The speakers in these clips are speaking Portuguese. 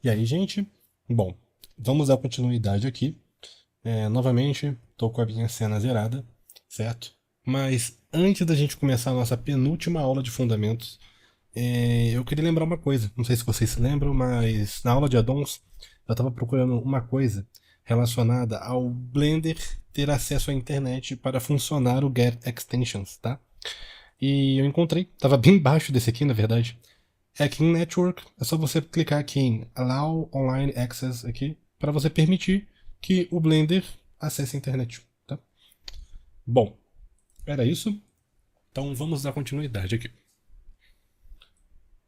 E aí, gente? Bom, vamos dar continuidade aqui. Novamente, estou com a minha cena zerada, certo? Mas antes da gente começar a nossa penúltima aula de fundamentos, eu queria lembrar uma coisa. Não sei se vocês se lembram, mas na aula de addons eu estava procurando uma coisa relacionada ao Blender ter acesso à internet para funcionar o Get Extensions, tá? E eu encontrei, estava bem embaixo desse aqui, na verdade. É aqui em Network, é só você clicar aqui em Allow Online Access aqui para você permitir que o Blender acesse a internet, tá? Bom, era isso. Então vamos dar continuidade aqui.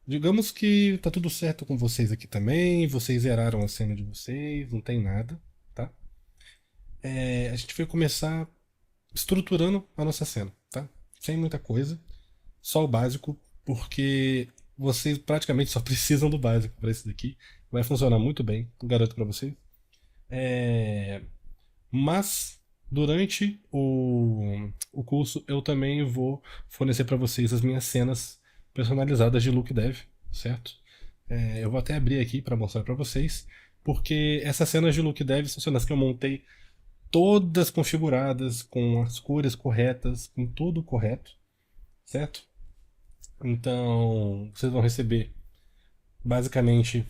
Digamos que tá tudo certo com vocês aqui também, vocês zeraram a cena de vocês, não tem nada, tá? A gente vai começar estruturando a nossa cena, tá? Sem muita coisa, só o básico, porque vocês praticamente só precisam do básico para isso daqui. Vai funcionar muito bem, garanto para vocês. É, Mas durante o curso eu também vou fornecer para vocês as minhas cenas personalizadas de look dev, certo? Eu vou até abrir aqui para mostrar para vocês, porque essas cenas de look dev são cenas que eu montei todas configuradas, com as cores corretas, com tudo correto, certo? Então vocês vão receber basicamente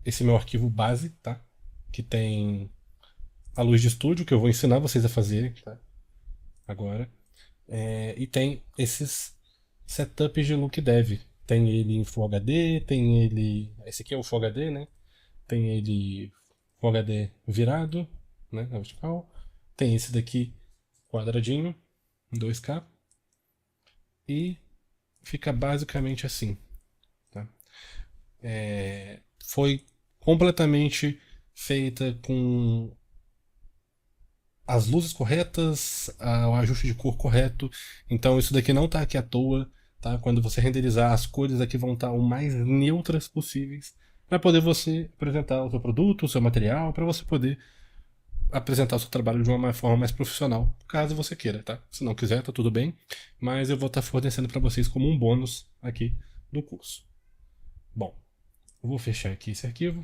esse meu arquivo base, tá? Que tem a luz de estúdio, que eu vou ensinar vocês a fazerem, tá? Agora. E tem esses setups de look dev. Tem ele em Full HD, tem ele. Esse aqui é o Full HD, né? Tem ele Full HD virado, né? Na vertical. Tem esse daqui quadradinho, 2K. E fica basicamente assim. Tá? Foi completamente feita com as luzes corretas, o ajuste de cor correto. Então isso daqui não está aqui à toa, tá? Quando você renderizar, as cores aqui vão estar o mais neutras possíveis para poder você apresentar o seu produto, o seu material, para você poder apresentar o seu trabalho de uma forma mais profissional, caso você queira, tá? Se não quiser, tá tudo bem, mas eu vou estar fornecendo para vocês como um bônus aqui do curso. Bom, eu vou fechar aqui esse arquivo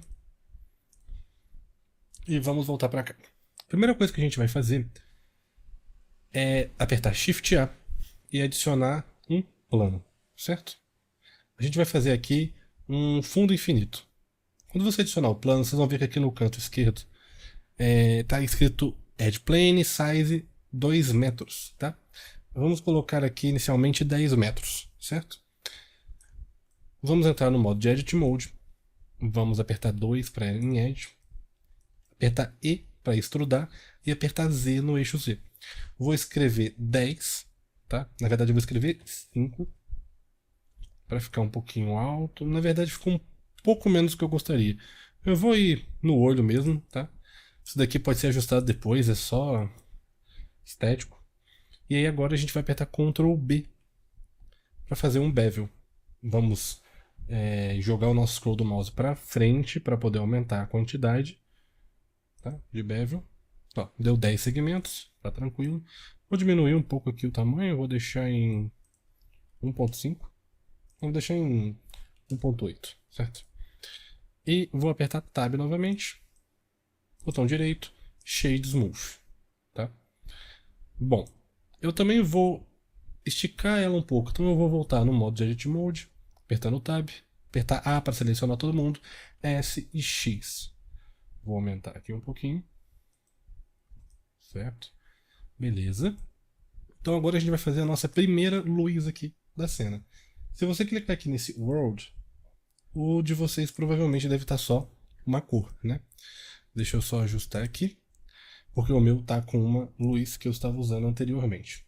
e vamos voltar para cá. A primeira coisa que a gente vai fazer é apertar Shift A e adicionar um plano, certo? A gente vai fazer aqui um fundo infinito. Quando você adicionar o plano, vocês vão ver que aqui no canto esquerdo está escrito Edge Plane Size 2 metros, tá? Vamos colocar aqui inicialmente 10 metros, certo? Vamos entrar no modo de Edit Mode. Vamos apertar 2 para ir em Edge. Apertar E para extrudar e apertar Z no eixo Z. Vou escrever 10, tá? Na verdade eu vou escrever 5 para ficar um pouquinho alto. Na verdade ficou um pouco menos do que eu gostaria. Eu vou ir no olho mesmo, tá? Isso daqui pode ser ajustado depois, é só estético. E aí agora a gente vai apertar Ctrl B para fazer um bevel. Vamos jogar o nosso scroll do mouse para frente para poder aumentar a quantidade, tá? De bevel. Ó, deu 10 segmentos, tá tranquilo. Vou diminuir um pouco aqui o tamanho, vou deixar em 1.5. Vou deixar em 1.8, certo? E vou apertar Tab novamente. Botão direito, Shade Smooth, tá? Bom, eu também vou esticar ela um pouco, então eu vou voltar no modo de Edit Mode, apertando Tab, apertar A para selecionar todo mundo, S e X. Vou aumentar aqui um pouquinho, certo? Beleza. Então agora a gente vai fazer a nossa primeira luz aqui da cena. Se você clicar aqui nesse World, o de vocês provavelmente deve estar só uma cor, né? Deixa eu só ajustar aqui, porque o meu tá com uma luz que eu estava usando anteriormente.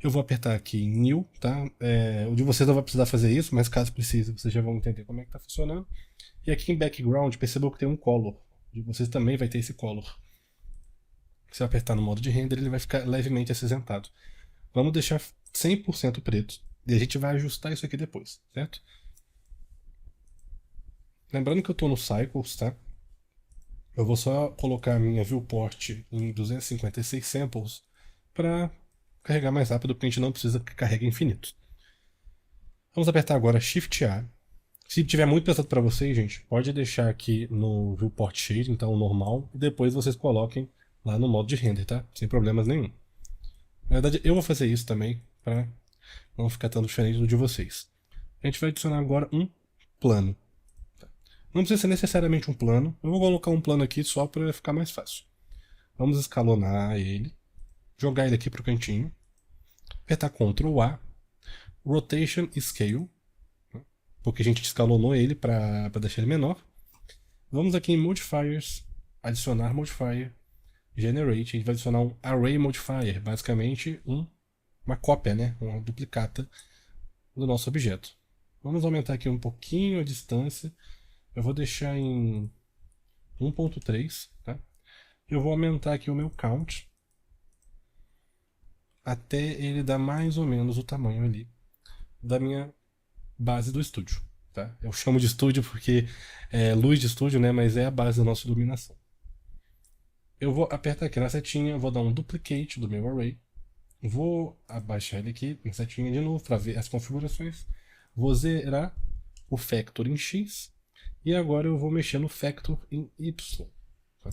Eu vou apertar aqui em New, tá? O de vocês não vai precisar fazer isso, mas caso precise, vocês já vão entender como é que tá funcionando. E aqui em Background, percebeu que tem um Color. O de vocês também vai ter esse Color. Se eu apertar no modo de render, ele vai ficar levemente acinzentado. Vamos deixar 100% preto. E a gente vai ajustar isso aqui depois, certo? Lembrando que eu estou no Cycles, tá? Eu vou só colocar a minha viewport em 256 samples para carregar mais rápido, porque a gente não precisa que carregue infinito. Vamos apertar agora Shift A. Se tiver muito pesado para vocês, gente, pode deixar aqui no viewport shade, então normal, e depois vocês coloquem lá no modo de render, tá? Sem problemas nenhum. Na verdade, eu vou fazer isso também, para não ficar tão diferente do de vocês. A gente vai adicionar agora um plano. Não precisa ser necessariamente um plano, eu vou colocar um plano aqui só para ficar mais fácil. Vamos escalonar ele, jogar ele aqui para o cantinho, apertar Ctrl A, Rotation Scale, porque a gente escalonou ele para deixar ele menor. Vamos aqui em Modifiers, adicionar Modifier, Generate, a gente vai adicionar um Array Modifier, basicamente uma cópia, né? Uma duplicata do nosso objeto. Vamos aumentar aqui um pouquinho a distância, eu vou deixar em 1.3, tá? Eu vou aumentar aqui o meu count até ele dar mais ou menos o tamanho ali da minha base do estúdio, tá? Eu chamo de estúdio porque é luz de estúdio, né? Mas é a base da nossa iluminação. Eu vou apertar aqui na setinha, vou dar um duplicate do meu array, vou abaixar ele aqui na setinha de novo para ver as configurações, vou zerar o factor em X e agora eu vou mexer no factor em Y. Tá?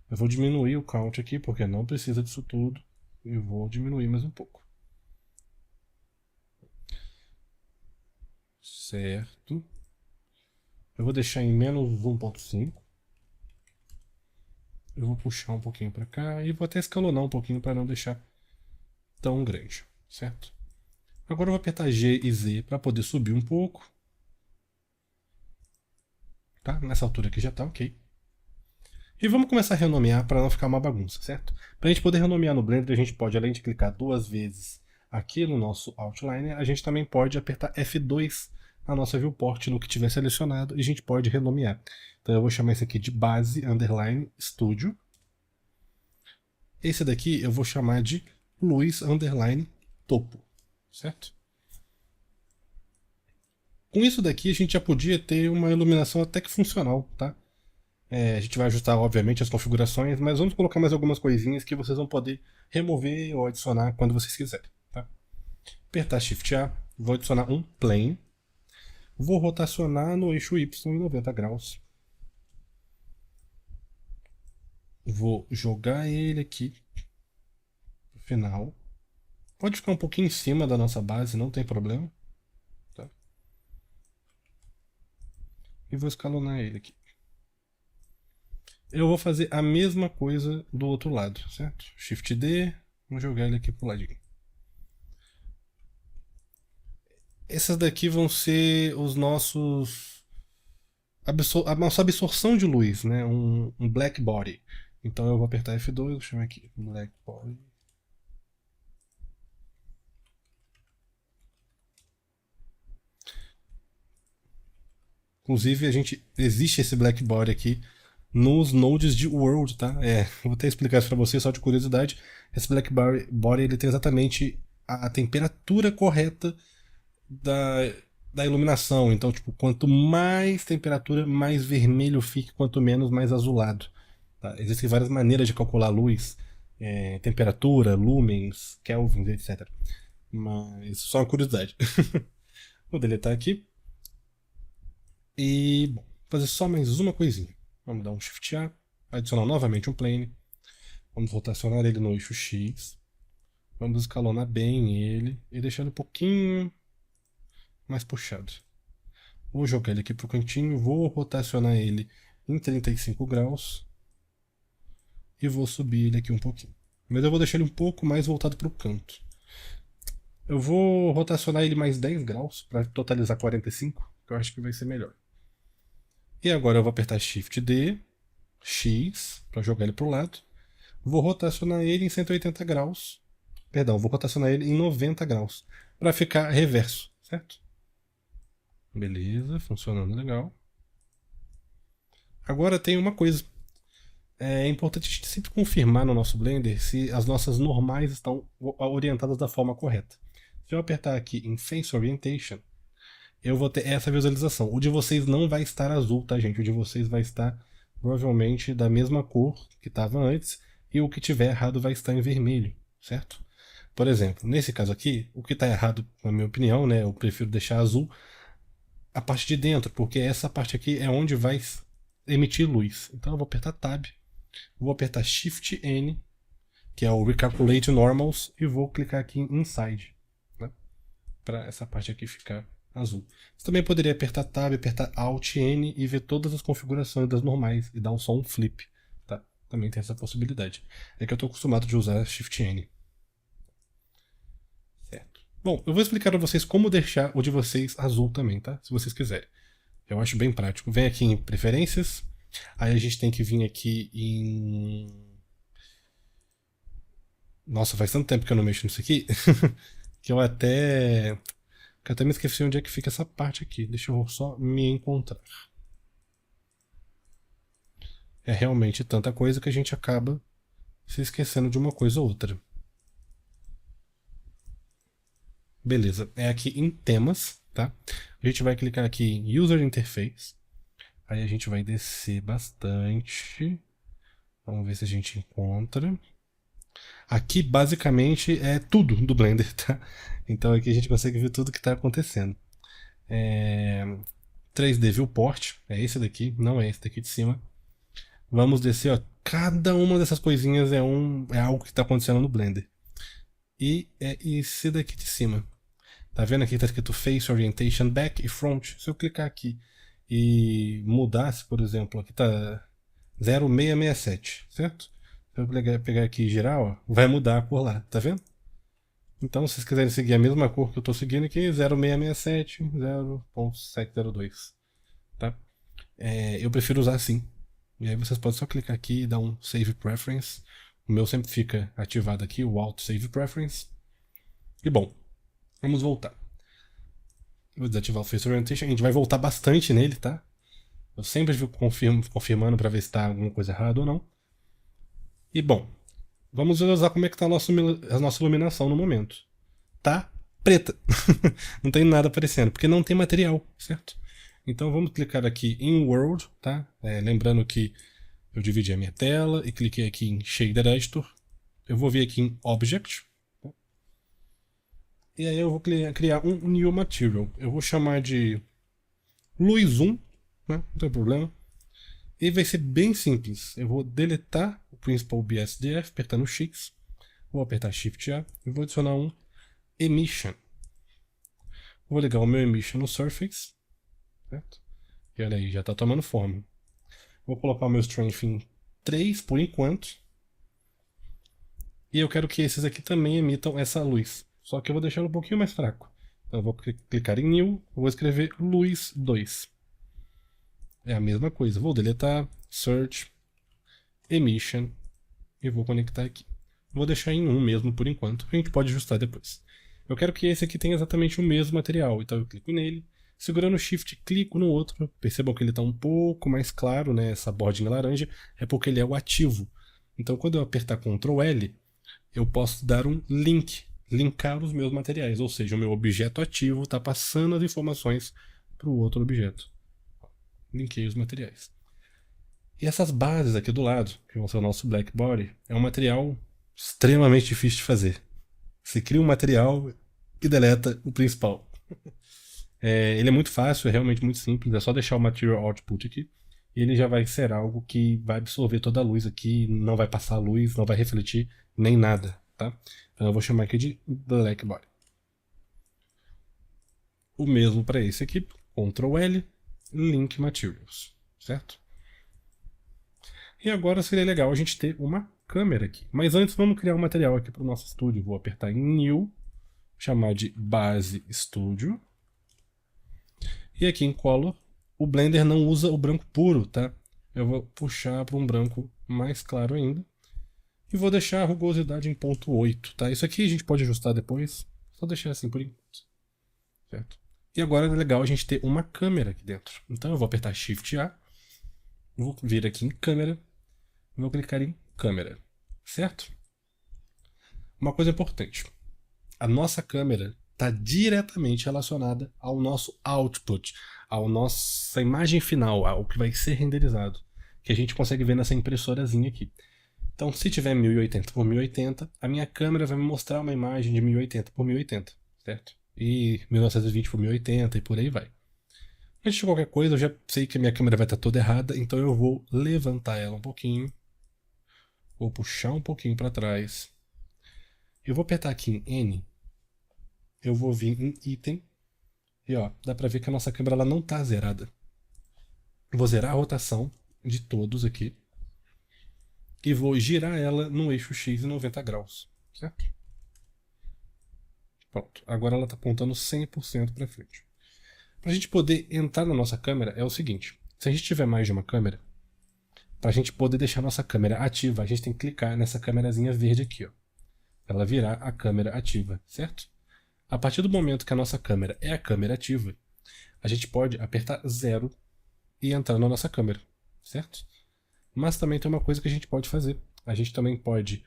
Eu vou diminuir o count aqui porque não precisa disso tudo e vou diminuir mais um pouco. Certo. Eu vou deixar em menos 1.5. Eu vou puxar um pouquinho para cá e vou até escalonar um pouquinho para não deixar tão grande, certo? Agora eu vou apertar G e Z para poder subir um pouco. Tá? Nessa altura aqui já está ok. E vamos começar a renomear para não ficar uma bagunça, certo? Para a gente poder renomear no Blender, a gente pode, além de clicar duas vezes aqui no nosso Outliner, a gente também pode apertar F2 na nossa viewport no que tiver selecionado e a gente pode renomear. Então eu vou chamar esse aqui de base underline studio. Esse daqui eu vou chamar de luz underline topo, certo? Com isso daqui a gente já podia ter uma iluminação até que funcional, tá? A gente vai ajustar obviamente as configurações, mas vamos colocar mais algumas coisinhas que vocês vão poder remover ou adicionar quando vocês quiserem, tá? Apertar Shift A, vou adicionar um plane, vou rotacionar no eixo Y em 90 graus. Vou jogar ele aqui no final. Pode ficar um pouquinho em cima da nossa base, não tem problema. Tá? E vou escalonar ele aqui. Eu vou fazer a mesma coisa do outro lado, certo? Shift D, vou jogar ele aqui pro ladinho. Essas daqui vão ser os nossos... a nossa absorção de luz, né? Um black body. Então eu vou apertar F2, vou chamar aqui black body. Inclusive existe esse black body aqui nos nodes de world, tá? Vou até explicar isso para vocês só de curiosidade. Esse black body ele tem exatamente a temperatura correta da iluminação. Então, tipo, quanto mais temperatura, mais vermelho fica, quanto menos, mais azulado. Tá? Existem várias maneiras de calcular a luz, temperatura, lumens, kelvins, etc. Mas só uma curiosidade. Vou deletar aqui. E, bom, fazer só mais uma coisinha. Vamos dar um Shift A, adicionar novamente um plane. Vamos rotacionar ele no eixo X. Vamos escalonar bem ele e deixar ele um pouquinho mais puxado. Vou jogar ele aqui para o cantinho, vou rotacionar ele em 35 graus e vou subir ele aqui um pouquinho. Mas eu vou deixar ele um pouco mais voltado para o canto. Eu vou rotacionar ele mais 10 graus para totalizar 45, que eu acho que vai ser melhor. E agora eu vou apertar Shift D, X, para jogar ele para o lado. Vou rotacionar ele em 180 graus. Perdão, vou rotacionar ele em 90 graus, para ficar reverso, certo? Beleza, funcionando legal. Agora tem uma coisa. É importante a gente sempre confirmar no nosso Blender se as nossas normais estão orientadas da forma correta. Se eu apertar aqui em Face Orientation, eu vou ter essa visualização. O de vocês não vai estar azul, tá, gente? O de vocês vai estar provavelmente da mesma cor que estava antes, e o que tiver errado vai estar em vermelho, certo? Por exemplo, nesse caso aqui, o que está errado, na minha opinião, né, eu prefiro deixar azul. a parte de dentro, porque essa parte aqui é onde vai emitir luz. Então eu vou apertar Tab, vou apertar Shift N, que é o Recalculate Normals, e vou clicar aqui em Inside, né, para essa parte aqui ficar azul. Você também poderia apertar Tab, apertar Alt N e ver todas as configurações das normais e dar um som flip. Tá? Também tem essa possibilidade. É que eu estou acostumado de usar Shift N. Certo. Bom, eu vou explicar para vocês como deixar o de vocês azul também, tá? Se vocês quiserem. Eu acho bem prático. Vem aqui em Preferências. Aí a gente tem que vir aqui em... Nossa, faz tanto tempo que eu não mexo nisso aqui que eu até me esqueci onde é que fica essa parte aqui. Deixa eu só me encontrar. É realmente tanta coisa que a gente acaba se esquecendo de uma coisa ou outra. Beleza, é aqui em Temas, tá? A gente vai clicar aqui em User Interface. Aí a gente vai descer bastante. Vamos ver se a gente encontra. Aqui basicamente é tudo do Blender, tá? Então aqui a gente consegue ver tudo que está acontecendo. 3D Viewport, é esse daqui, não é esse daqui de cima. Vamos descer, ó. Cada uma dessas coisinhas é algo que está acontecendo no Blender. E é esse daqui de cima. Tá vendo aqui está escrito Face Orientation Back e Front. Se eu clicar aqui e mudasse, por exemplo, aqui está 0667, certo? Se eu pegar aqui e girar, ó, vai mudar a cor lá, tá vendo? Então, se vocês quiserem seguir a mesma cor que eu estou seguindo aqui, 0667, 0.702, tá? Eu prefiro usar assim. E aí vocês podem só clicar aqui e dar um Save Preference. O meu sempre fica ativado aqui, o Alt Save Preference. E bom, vamos voltar. Vou desativar o Face Orientation. A gente vai voltar bastante nele, tá? Eu sempre fico confirmando para ver se está alguma coisa errada ou não. E bom, vamos usar como é que está a nossa iluminação no momento. Tá preta. Não tem nada aparecendo, porque não tem material, certo? Então vamos clicar aqui em World, tá? Lembrando que eu dividi a minha tela e cliquei aqui em Shader Editor. Eu vou vir aqui em Object. Tá? E aí eu vou criar um New Material. Eu vou chamar de Luz 1, né? Não tem problema. E vai ser bem simples. Eu vou deletar o Principal BSDF apertando X. Vou apertar Shift A e vou adicionar um Emission. Vou ligar o meu Emission no Surface. Certo? E olha aí, já está tomando forma. Vou colocar o meu Strength em 3 por enquanto. E eu quero que esses aqui também emitam essa luz. Só que eu vou deixar um pouquinho mais fraco. Então eu vou clicar em New, vou escrever Luz 2. É a mesma coisa. Vou deletar, Search, Emission e vou conectar aqui. Vou deixar em 1 mesmo por enquanto. A gente pode ajustar depois. Eu quero que esse aqui tenha exatamente o mesmo material. Então eu clico nele. Segurando o Shift, clico no outro. Percebam que ele está um pouco mais claro, né? Essa bordinha laranja é porque ele é o ativo. Então quando eu apertar Ctrl L, eu posso dar um link, linkar os meus materiais. Ou seja, o meu objeto ativo está passando as informações para o outro objeto. Linkei os materiais. E essas bases aqui do lado, que vão ser o nosso black body, é um material extremamente difícil de fazer. Você cria um material e deleta o principal. Ele é muito fácil, é realmente muito simples, é só deixar o Material Output aqui e ele já vai ser algo que vai absorver toda a luz aqui, não vai passar luz, não vai refletir nem nada, tá? Então eu vou chamar aqui de Black Body. O mesmo para esse aqui, Ctrl L, Link Materials, certo? E agora seria legal a gente ter uma câmera aqui. Mas antes vamos criar um material aqui para o nosso estúdio. Vou apertar em New, chamar de Base Studio. E aqui em Color, o Blender não usa o branco puro, tá? Eu vou puxar para um branco mais claro ainda. E vou deixar a rugosidade em 0.8, tá? Isso aqui a gente pode ajustar depois. Só deixar assim por enquanto. Certo? E agora é legal a gente ter uma câmera aqui dentro. Então eu vou apertar Shift A. Vou vir aqui em Câmera. Vou clicar em Câmera. Certo? Uma coisa importante. A nossa câmera está diretamente relacionada ao nosso output, à nossa imagem final, ao que vai ser renderizado, que a gente consegue ver nessa impressorazinha aqui. Então, se tiver 1080 por 1080, a minha câmera vai me mostrar uma imagem de 1080 por 1080, certo? E 1920 por 1080 e por aí vai. Antes de qualquer coisa, eu já sei que a minha câmera vai estar toda errada, então eu vou levantar ela um pouquinho. Vou puxar um pouquinho para trás. Eu vou apertar aqui em N. Eu vou vir em Item. E ó, dá pra ver que a nossa câmera ela não tá zerada. Vou zerar a rotação de todos aqui. E vou girar ela no eixo X em 90 graus. Certo? Pronto. Agora ela tá apontando 100% para frente. Para a gente poder entrar na nossa câmera é o seguinte. Se a gente tiver mais de uma câmera, para a gente poder deixar a nossa câmera ativa, a gente tem que clicar nessa câmerazinha verde aqui, ó. Pra ela virar a câmera ativa, certo? A partir do momento que a nossa câmera é a câmera ativa, a gente pode apertar 0 e entrar na nossa câmera, certo? Mas também tem uma coisa que a gente pode fazer. A gente também pode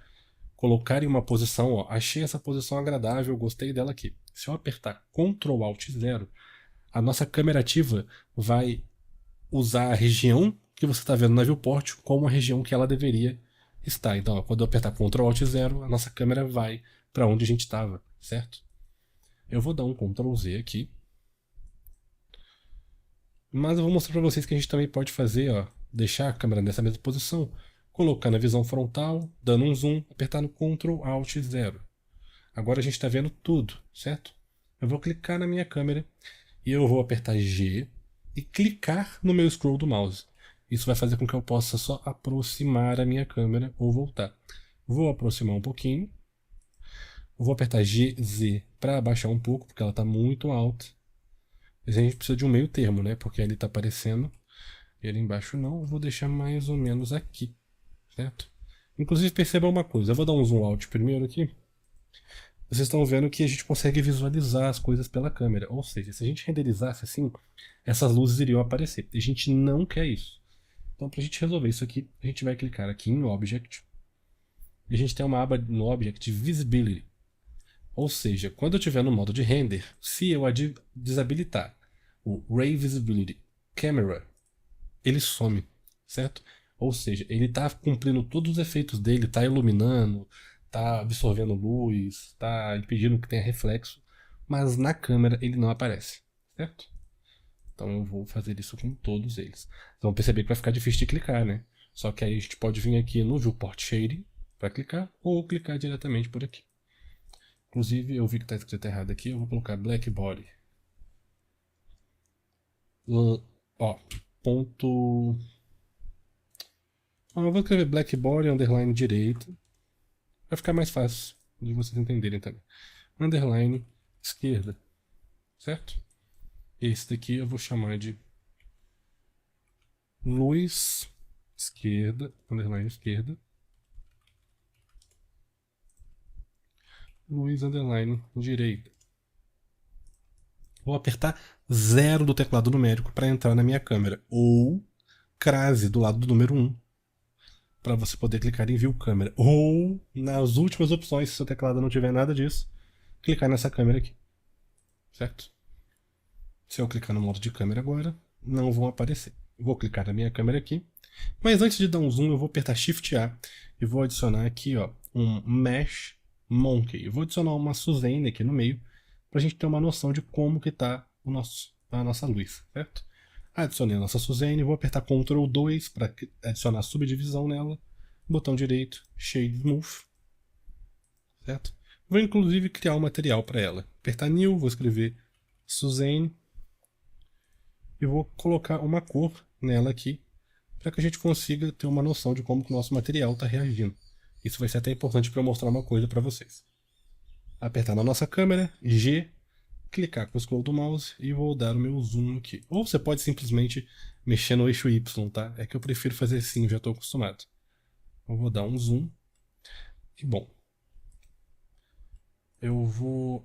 colocar em uma posição, ó, achei essa posição agradável, gostei dela aqui. Se eu apertar Ctrl Alt 0, a nossa câmera ativa vai usar a região que você está vendo na viewport como a região que ela deveria estar. Então, ó, quando eu apertar Ctrl Alt 0, a nossa câmera vai para onde a gente estava, certo? Eu vou dar um Ctrl Z aqui. Mas eu vou mostrar para vocês que a gente também pode fazer, ó, deixar a câmera nessa mesma posição, colocar na visão frontal, dando um zoom, apertar no Ctrl Alt 0. Agora a gente está vendo tudo, certo? Eu vou clicar na minha câmera e eu vou apertar G e clicar no meu scroll do mouse. Isso vai fazer com que eu possa só aproximar a minha câmera ou voltar. Vou aproximar um pouquinho. Vou apertar GZ para abaixar um pouco, porque ela está muito alta. Mas a gente precisa de um meio termo, né? Porque ali está aparecendo e ali embaixo não. Eu vou deixar mais ou menos aqui, certo? Inclusive perceba uma coisa. Eu vou dar um zoom out primeiro aqui. Vocês estão vendo que a gente consegue visualizar as coisas pela câmera. Ou seja, se a gente renderizasse assim, essas luzes iriam aparecer. A gente não quer isso. Então, para a gente resolver isso aqui, a gente vai clicar aqui em Object. E a gente tem uma aba no Object Visibility. Ou seja, quando eu estiver no modo de render, se eu desabilitar o Ray Visibility Camera, ele some, certo? Ou seja, ele está cumprindo todos os efeitos dele, está iluminando, está absorvendo luz, está impedindo que tenha reflexo, mas na câmera ele não aparece, certo? Então eu vou fazer isso com todos eles. Vocês vão perceber que vai ficar difícil de clicar, né? Só que aí a gente pode vir aqui no Viewport Shading para clicar, ou clicar diretamente por aqui. Inclusive, eu vi que está escrito errado aqui, eu vou colocar Black Body. Ó, ponto... eu vou escrever Black Body, underline direito. Vai ficar mais fácil de vocês entenderem também. Underline esquerda, certo? Esse daqui eu vou chamar de luz esquerda, underline esquerda. Luz underline direita. Vou apertar 0 do teclado numérico para entrar na minha câmera. Ou crase do lado do número 1 para você poder clicar em View Câmera. Ou, nas últimas opções, se seu teclado não tiver nada disso, clicar nessa câmera aqui. Certo? Se eu clicar no modo de câmera agora, não vão aparecer. Vou clicar na minha câmera aqui. Mas antes de dar um zoom, eu vou apertar Shift A e vou adicionar aqui, ó, um Mesh Monkey. Eu vou adicionar uma Suzanne aqui no meio para a gente ter uma noção de como que está a nossa luz, certo? Adicionei a nossa Suzanne, vou apertar Ctrl 2 para adicionar subdivisão nela. Botão direito, Shade Smooth, certo? Vou inclusive criar um material para ela. Apertar New, vou escrever Suzanne e vou colocar uma cor nela aqui para que a gente consiga ter uma noção de como que o nosso material está reagindo. Isso vai ser até importante para eu mostrar uma coisa para vocês. Apertar na nossa câmera, G, clicar com o scroll do mouse e vou dar o meu zoom aqui. Ou você pode simplesmente mexer no eixo Y, tá? É que eu prefiro fazer assim, já estou acostumado. Eu vou dar um zoom. E bom, eu vou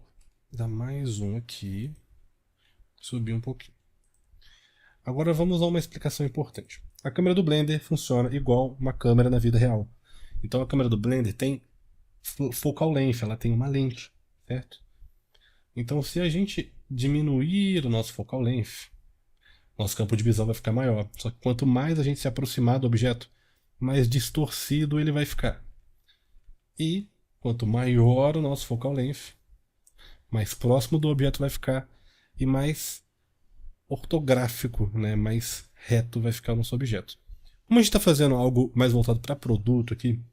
dar mais um aqui, subir um pouquinho. Agora vamos a uma explicação importante. A câmera do Blender funciona igual uma câmera na vida real. Então a câmera do Blender tem focal length, ela tem uma lente, certo? Então se a gente diminuir o nosso focal length, nosso campo de visão vai ficar maior. Só que quanto mais a gente se aproximar do objeto, mais distorcido ele vai ficar. E quanto maior o nosso focal length, mais próximo do objeto vai ficar e mais ortográfico, né, mais reto vai ficar o nosso objeto. Como a gente está fazendo algo mais voltado para produto aqui,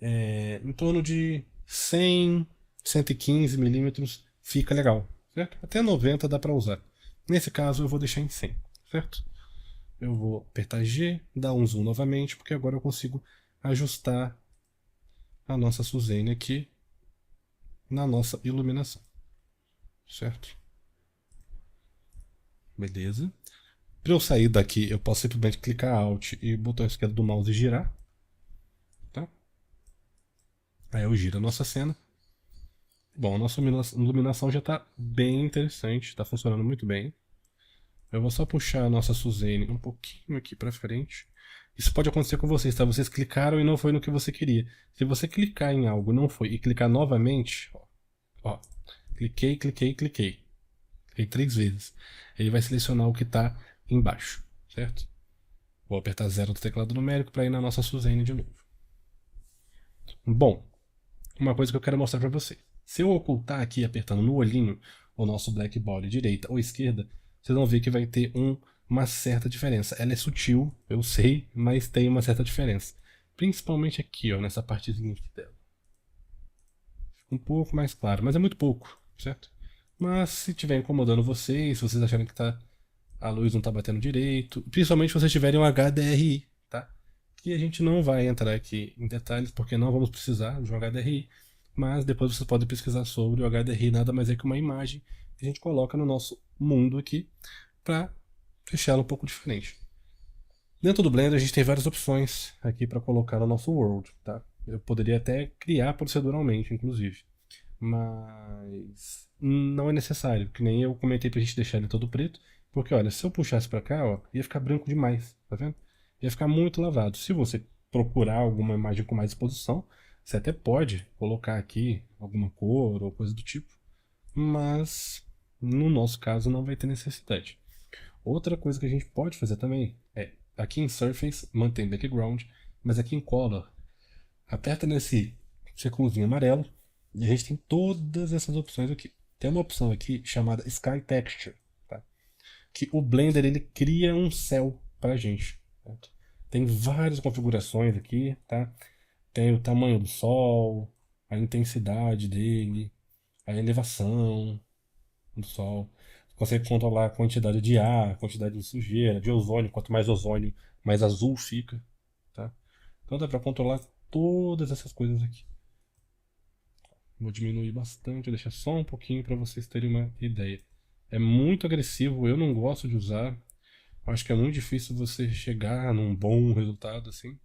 em torno de 100, 115 milímetros fica legal, certo? Até 90 dá para usar. Nesse caso eu vou deixar em 100, certo? Eu vou apertar G, dar um zoom novamente, porque agora eu consigo ajustar a nossa Suzane aqui na nossa iluminação, certo? Beleza. Para eu sair daqui, eu posso simplesmente clicar Alt e botão esquerdo do mouse e girar, tá? Aí eu giro a nossa cena. Bom, a nossa iluminação já está bem interessante, está funcionando muito bem. Eu vou só puxar a nossa Suzane um pouquinho aqui para frente. Isso pode acontecer com vocês, tá? Vocês clicaram e não foi no que você queria. Se você clicar em algo e não foi, e clicar novamente, ó, cliquei, cliquei, cliquei. Cliquei 3 vezes. Ele vai selecionar o que está embaixo, certo? Vou apertar 0 do teclado numérico para ir na nossa Suzane de novo. Bom, uma coisa que eu quero mostrar para você. Se eu ocultar aqui apertando no olhinho o nosso black body direita ou esquerda, vocês vão ver que vai ter uma certa diferença. Ela é sutil, eu sei, mas tem uma certa diferença. Principalmente aqui, ó, nessa partezinha aqui dela. Fica um pouco mais claro, mas é muito pouco, certo? Mas se estiver incomodando vocês, se vocês acharem que a luz não está batendo direito, principalmente se vocês tiverem um HDRI, tá? Que a gente não vai entrar aqui em detalhes, porque não vamos precisar de um HDRI, mas depois vocês podem pesquisar sobre o HDRI, nada mais é que uma imagem que a gente coloca no nosso mundo aqui para deixá-lo um pouco diferente. Dentro do Blender a gente tem várias opções aqui para colocar no nosso world, tá? Eu poderia até criar proceduralmente, inclusive, mas não é necessário, que nem eu comentei pra gente deixar ele todo preto, porque olha, se eu puxasse para cá, ó, ia ficar branco demais, tá vendo? Ia ficar muito lavado. Se você procurar alguma imagem com mais exposição, você até pode colocar aqui alguma cor ou coisa do tipo, mas no nosso caso não vai ter necessidade. Outra coisa que a gente pode fazer também é, aqui em Surface mantém Background, mas aqui em Color, aperta nesse círculozinho amarelo e a gente tem todas essas opções aqui. Tem uma opção aqui chamada Sky Texture, tá? Que o Blender ele cria um céu pra gente, certo? Tem várias configurações aqui, tá? Tem o tamanho do sol, a intensidade dele, a elevação do sol. Você consegue controlar a quantidade de ar, a quantidade de sujeira, de ozônio. Quanto mais ozônio, mais azul fica, tá? Então dá para controlar todas essas coisas aqui. Vou diminuir bastante, deixar só um pouquinho para vocês terem uma ideia. É muito agressivo, eu não gosto de usar. Acho que é muito difícil você chegar num bom resultado assim.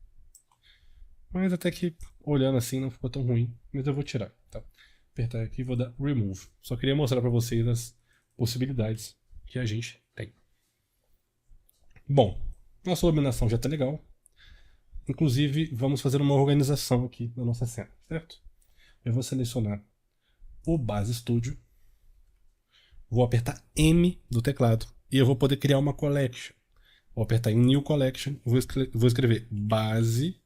Mas até que olhando assim não ficou tão ruim. Mas eu vou tirar, tá? Apertar aqui e vou dar Remove. Só queria mostrar para vocês as possibilidades que a gente tem. Bom, nossa iluminação já está legal. Inclusive, vamos fazer uma organização aqui da nossa cena, certo? Eu vou selecionar o Base Studio, vou apertar M do teclado e eu vou poder criar uma collection. Vou apertar em New Collection, vou escrever Base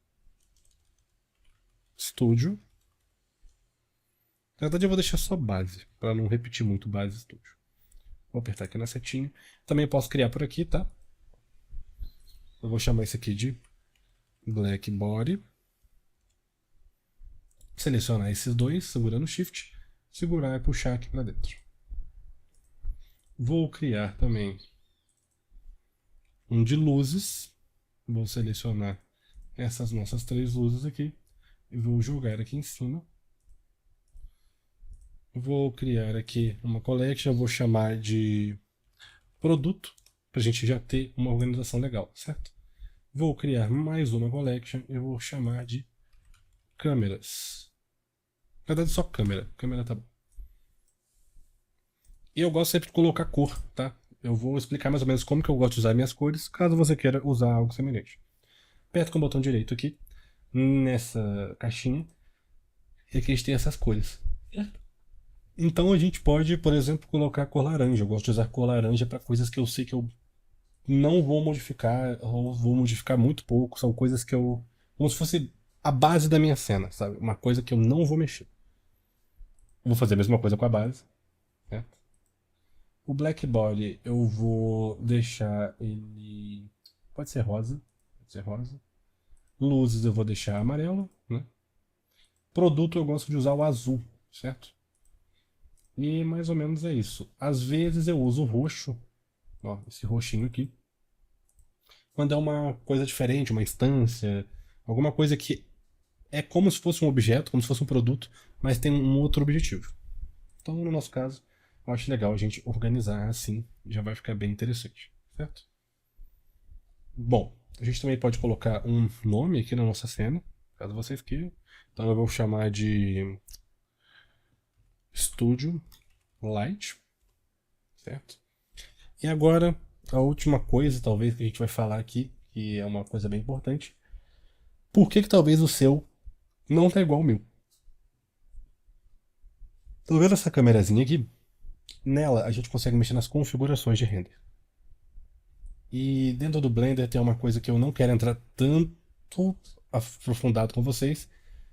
Studio. Na verdade eu vou deixar só Base, para não repetir muito Base Studio. Vou apertar aqui na setinha. Também posso criar por aqui, tá? Eu vou chamar esse aqui de Black Body. Selecionar esses dois, segurando o Shift, segurar e puxar aqui para dentro. Vou criar também um de luzes. Vou selecionar essas nossas 3 luzes aqui e vou jogar aqui em cima. Vou criar aqui uma collection, vou chamar de produto, para a gente já ter uma organização legal, certo? Vou criar mais uma collection e vou chamar de câmeras. Na verdade, só câmera. Câmera tá bom. E eu gosto sempre de colocar cor, tá? Eu vou explicar mais ou menos como que eu gosto de usar minhas cores, caso você queira usar algo semelhante. Aperto com o botão direito aqui, nessa caixinha, e aqui a gente tem essas cores. Então a gente pode, por exemplo, colocar cor laranja. Eu gosto de usar cor laranja para coisas que eu sei que eu não vou modificar, ou vou modificar muito pouco. São coisas que eu... como se fosse a base da minha cena, sabe? Uma coisa que eu não vou mexer. Vou fazer a mesma coisa com a base, certo? O black body eu vou deixar ele. Pode ser rosa. Pode ser rosa. Luzes eu vou deixar amarelo, né? Produto eu gosto de usar o azul, certo? E mais ou menos é isso. Às vezes eu uso o roxo, ó, esse roxinho aqui, quando é uma coisa diferente, uma instância, alguma coisa que é como se fosse um objeto, como se fosse um produto, mas tem um outro objetivo. Então, no nosso caso, eu acho legal a gente organizar assim, já vai ficar bem interessante, certo? Bom, a gente também pode colocar um nome aqui na nossa cena, caso vocês queiram. Então eu vou chamar de Studio Light, certo? E agora, a última coisa, talvez, que a gente vai falar aqui, que é uma coisa bem importante. Por que talvez o seu não tá igual ao meu? Tô vendo essa câmerazinha aqui? Nela, a gente consegue mexer nas configurações de render. E dentro do Blender tem uma coisa que eu não quero entrar tanto aprofundado com vocês,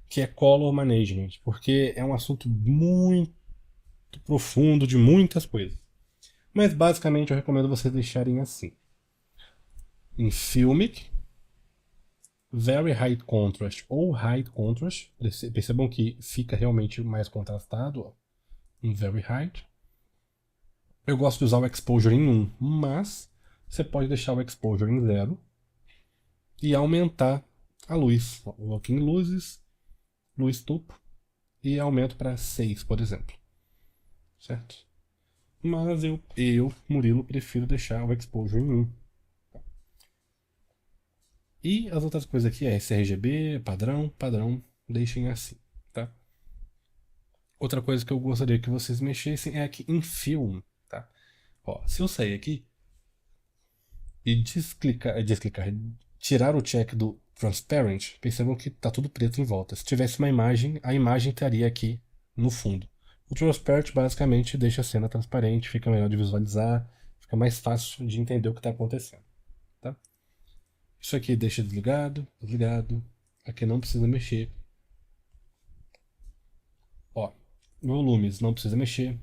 que é Color Management, porque é um assunto muito profundo de muitas coisas. Mas basicamente eu recomendo vocês deixarem assim. Em Filmic, Very High Contrast ou High Contrast, percebam que fica realmente mais contrastado, ó, em Very High. Eu gosto de usar o Exposure em 1, mas você pode deixar o Exposure em 0 e aumentar a luz. Vou aqui em Luzes, Luz Topo, e aumento para 6, por exemplo. Certo? Mas eu, Murilo, prefiro deixar o Exposure em 1. E as outras coisas aqui é sRGB, padrão, deixem assim, tá? Outra coisa que eu gostaria que vocês mexessem é aqui em Film, tá? Ó, se eu sair aqui e tirar o check do Transparent, percebam que tá tudo preto em volta. Se tivesse uma imagem, a imagem estaria aqui no fundo. O Transparent basicamente deixa a cena transparente, fica melhor de visualizar, fica mais fácil de entender o que está acontecendo, tá? Isso aqui deixa desligado, desligado. Aqui não precisa mexer. Ó, volumes não precisa mexer.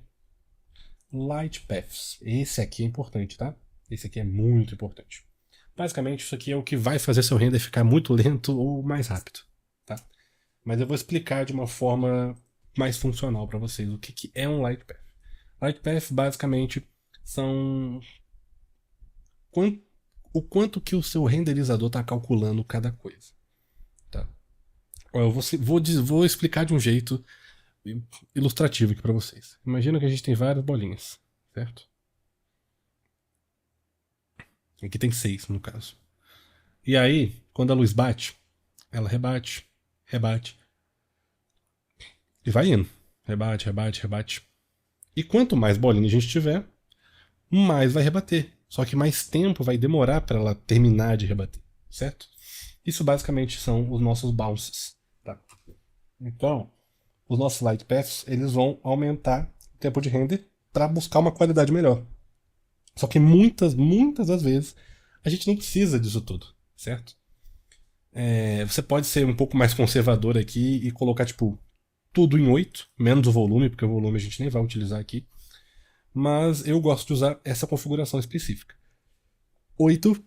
Light Paths. Esse aqui é importante, tá? Esse aqui é muito importante. Basicamente, isso aqui é o que vai fazer seu render ficar muito lento ou mais rápido, tá? Mas eu vou explicar de uma forma mais funcional para vocês o que é um Light Path. Light Path basicamente são o quanto que o seu renderizador está calculando cada coisa, tá? Eu vou explicar de um jeito ilustrativo aqui para vocês. Imagina que a gente tem várias bolinhas, certo? Aqui tem 6 no caso. E aí, quando a luz bate, ela rebate, rebate e vai indo. Rebate, rebate, rebate. E quanto mais bolinha a gente tiver, mais vai rebater. Só que mais tempo vai demorar para ela terminar de rebater, certo? Isso basicamente são os nossos bounces, tá? Então, os nossos light paths, eles vão aumentar o tempo de render para buscar uma qualidade melhor. Só que muitas das vezes a gente não precisa disso tudo, certo? Você pode ser um pouco mais conservador aqui e colocar tipo tudo em 8, menos o volume, porque o volume a gente nem vai utilizar aqui. Mas eu gosto de usar essa configuração específica. 8,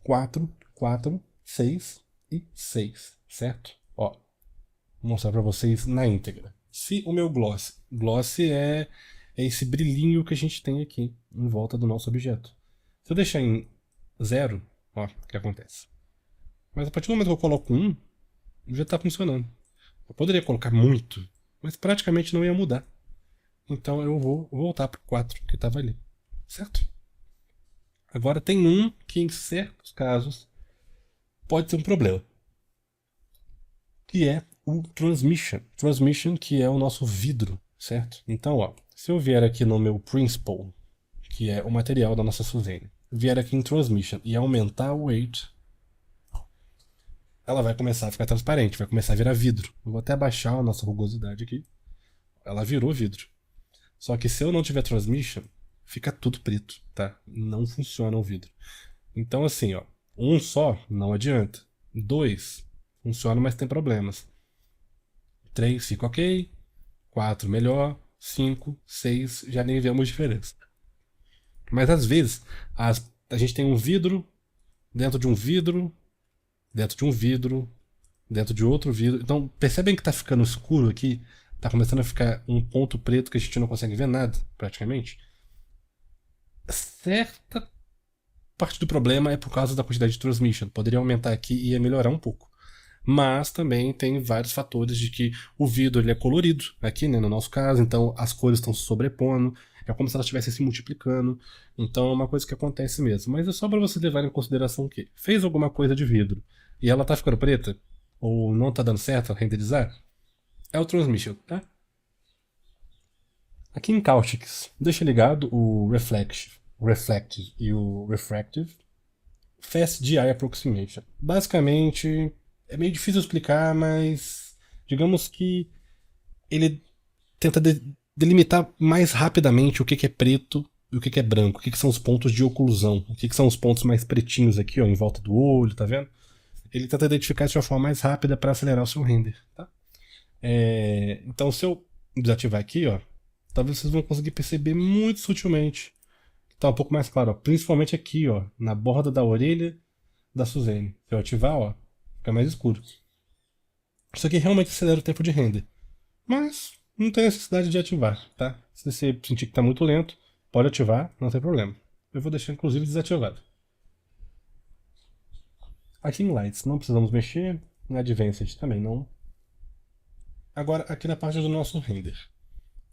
4, 4, 6 e 6, certo? Ó, vou mostrar para vocês na íntegra. Se o meu gloss é esse brilhinho que a gente tem aqui em volta do nosso objeto. Se eu deixar em 0, ó, o que acontece? Mas a partir do momento que eu coloco 1, já está funcionando. Eu poderia colocar muito, mas praticamente não ia mudar. Então eu vou voltar para o 4 que estava ali, certo? Agora tem um que em certos casos pode ser um problema, que é o Transmission. Transmission, que é o nosso vidro, certo? Então, ó, se eu vier aqui no meu Principle, que é o material da nossa Suzane, vier aqui em Transmission e aumentar o weight, ela vai começar a ficar transparente, vai começar a virar vidro. Eu vou até abaixar a nossa rugosidade aqui. Ela virou vidro. Só que se eu não tiver Transmission, fica tudo preto, tá? Não funciona o vidro. Então assim, ó, um só não adianta. 2 funciona, mas tem problemas. 3 fica ok. 4 melhor. 5, 6 já nem vemos diferença. Mas às vezes a gente tem um vidro dentro de um vidro, dentro de um vidro, dentro de outro vidro. Então percebem que tá ficando escuro aqui? Tá começando a ficar um ponto preto que a gente não consegue ver nada, praticamente. Certa parte do problema é por causa da quantidade de transmission. Poderia aumentar aqui e ia melhorar um pouco. Mas também tem vários fatores de que o vidro ele é colorido aqui, né, no nosso caso, então as cores estão se sobrepondo, é como se elas estivessem se multiplicando, então é uma coisa que acontece mesmo. Mas é só para você levar em consideração que fez alguma coisa de vidro e ela tá ficando preta, ou não tá dando certo a renderizar, é o transmission, tá? Aqui em Caustics, deixa ligado o Reflective e o Refractive Fast GI Approximation. Basicamente, é meio difícil explicar, mas digamos que ele tenta delimitar mais rapidamente o que é preto e o que é branco, o que são os pontos de oclusão, o que são os pontos mais pretinhos aqui, ó, em volta do olho, tá vendo? Ele tenta identificar isso de uma forma mais rápida para acelerar o seu render, tá? Então, se eu desativar aqui, ó, talvez vocês vão conseguir perceber muito sutilmente. Tá um pouco mais claro, ó, principalmente aqui, ó, na borda da orelha da Suzane. Se eu ativar, ó, fica mais escuro. Isso aqui realmente acelera o tempo de render. Mas não tem necessidade de ativar, tá? Se você sentir que está muito lento, pode ativar, não tem problema. Eu vou deixar inclusive desativado. Aqui em Lights não precisamos mexer, em Advanced também não. Agora aqui na parte do nosso render.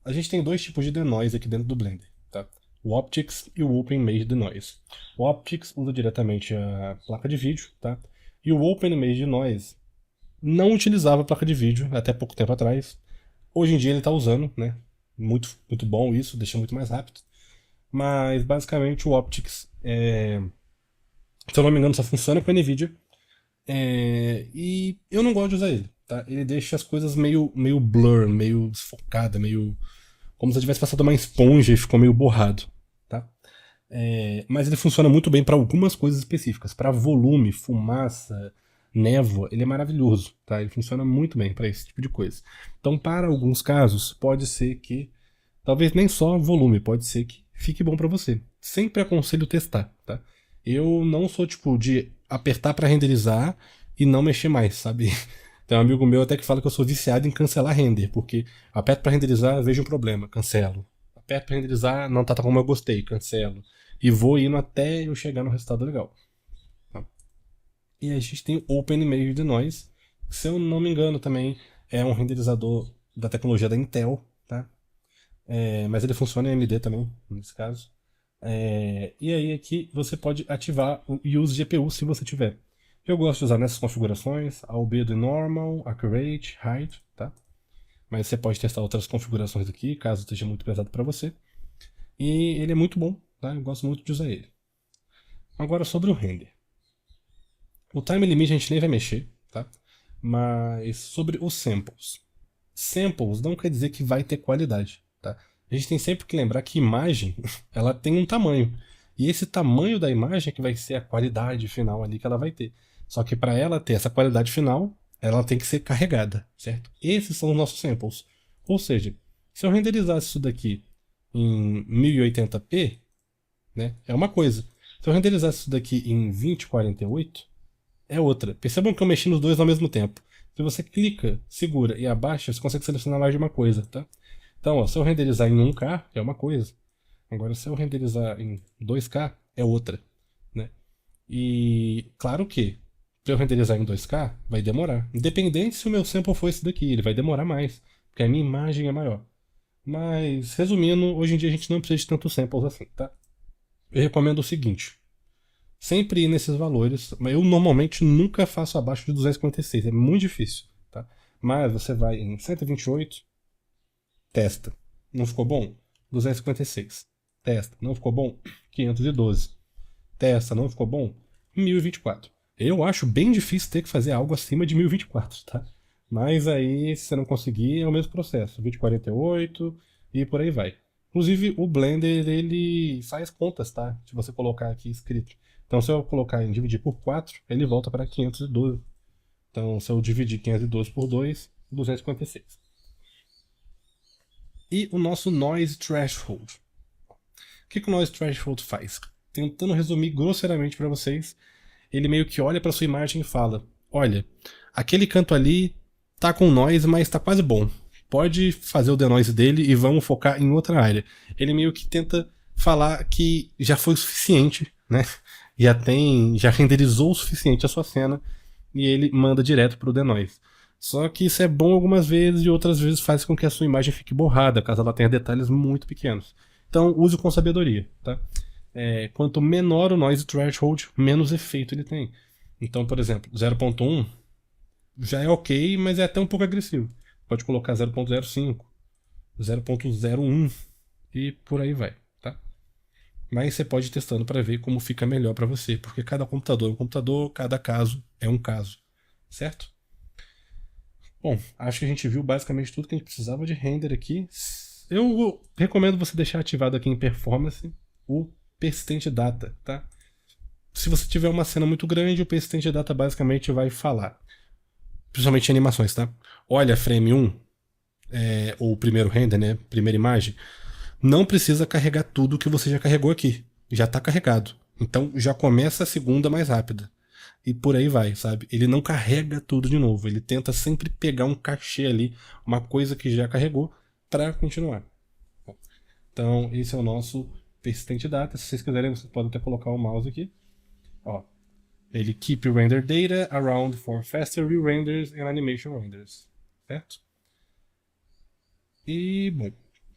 A gente tem dois tipos de denoise aqui dentro do Blender, tá? O Optics e o Open Image Denoise. O Optics usa diretamente a placa de vídeo, tá? E o Open Image Denoise não utilizava a placa de vídeo até pouco tempo atrás. Hoje em dia ele está usando, né? Muito, muito bom isso, deixa muito mais rápido. Mas basicamente o Optics, se eu não me engano, só funciona com a NVIDIA. E eu não gosto de usar ele, tá? Ele deixa as coisas meio blur, meio desfocada, meio como se eu tivesse passado uma esponja e ficou meio borrado, tá? Mas ele funciona muito bem para algumas coisas específicas. Para volume, fumaça, névoa, ele é maravilhoso, tá? Ele funciona muito bem para esse tipo de coisa. Então, para alguns casos, pode ser que, talvez nem só volume, pode ser que fique bom para você. Sempre aconselho testar, tá? Eu não sou tipo de apertar para renderizar e não mexer mais, sabe? Tem um amigo meu até que fala que eu sou viciado em cancelar render, porque aperto para renderizar, vejo um problema, cancelo. Aperto para renderizar, não tá como eu gostei, cancelo. E vou indo até eu chegar no resultado legal. Tá? E a gente tem o OpenImage Denoise, que, se eu não me engano também é um renderizador da tecnologia da Intel, tá? Mas ele funciona em AMD também, nesse caso. E aí aqui você pode ativar o Use GPU se você tiver. Eu gosto de usar nessas configurações, Albedo Normal, Accurate, Height, tá? Mas você pode testar outras configurações aqui, caso esteja muito pesado para você. E ele é muito bom, tá? Eu gosto muito de usar ele. Agora sobre o render. O time limit a gente nem vai mexer, tá? Mas sobre os samples. Samples não quer dizer que vai ter qualidade, tá? A gente tem sempre que lembrar que imagem, ela tem um tamanho. E esse tamanho da imagem é que vai ser a qualidade final ali que ela vai ter. Só que para ela ter essa qualidade final, ela tem que ser carregada, certo? Esses são os nossos samples. Ou seja, se eu renderizasse isso daqui em 1080p, né, é uma coisa. Se eu renderizasse isso daqui em 2048, é outra. Percebam que eu mexi nos dois ao mesmo tempo. Se você clica, segura e abaixa, você consegue selecionar mais de uma coisa, tá? Então, ó, se eu renderizar em 1K, é uma coisa. Agora, se eu renderizar em 2K, é outra, né? E claro que, para eu renderizar em 2K, vai demorar. Independente se o meu sample for esse daqui, ele vai demorar mais, porque a minha imagem é maior. Mas, resumindo, hoje em dia a gente não precisa de tantos samples assim, tá? Eu recomendo o seguinte. Sempre ir nesses valores, mas eu normalmente nunca faço abaixo de 256, é muito difícil, tá? Mas você vai em 128, testa. Não ficou bom? 256. Testa. Não ficou bom? 512. Testa. Não ficou bom? 1024. Eu acho bem difícil ter que fazer algo acima de 1024, tá? Mas aí, se você não conseguir, é o mesmo processo. 2048 e por aí vai. Inclusive, o Blender, ele faz contas, tá? Se você colocar aqui escrito. Então, se eu colocar em dividir por 4, ele volta para 512. Então, se eu dividir 512 por 2, 256. E o nosso Noise Threshold. O que o Noise Threshold faz? Tentando resumir grosseiramente para vocês, ele meio que olha para sua imagem e fala: olha, aquele canto ali tá com noise, mas tá quase bom. Pode fazer o denoise dele e vamos focar em outra área. Ele meio que tenta falar que já foi o suficiente, né? Já renderizou o suficiente a sua cena e ele manda direto pro denoise. Só que isso é bom algumas vezes e outras vezes faz com que a sua imagem fique borrada, caso ela tenha detalhes muito pequenos. Então use com sabedoria, tá? Quanto menor o noise threshold, menos efeito ele tem. Então, por exemplo, 0.1 já é ok, mas é até um pouco agressivo. Pode colocar 0.05, 0.01 e por aí vai, tá? Mas você pode ir testando para ver como fica melhor para você, porque cada computador é um computador, cada caso é um caso, certo? Bom, acho que a gente viu basicamente tudo que a gente precisava de render aqui. Eu recomendo você deixar ativado aqui em Performance o Persistent Data, tá? Se você tiver uma cena muito grande, o Persistent Data basicamente vai falar, principalmente em animações, tá? Olha, frame 1, ou o primeiro render, né? Primeira imagem, não precisa carregar tudo que você já carregou aqui. Já está carregado. Então já começa a segunda mais rápida. E por aí vai, sabe? Ele não carrega tudo de novo. Ele tenta sempre pegar um cachê ali, uma coisa que já carregou, para continuar. Então esse é o nosso Persistent Data. Se vocês quiserem, vocês podem até colocar o mouse aqui. Ó, ele keep render data around for faster re-renders and animation renders. Certo? E, bom,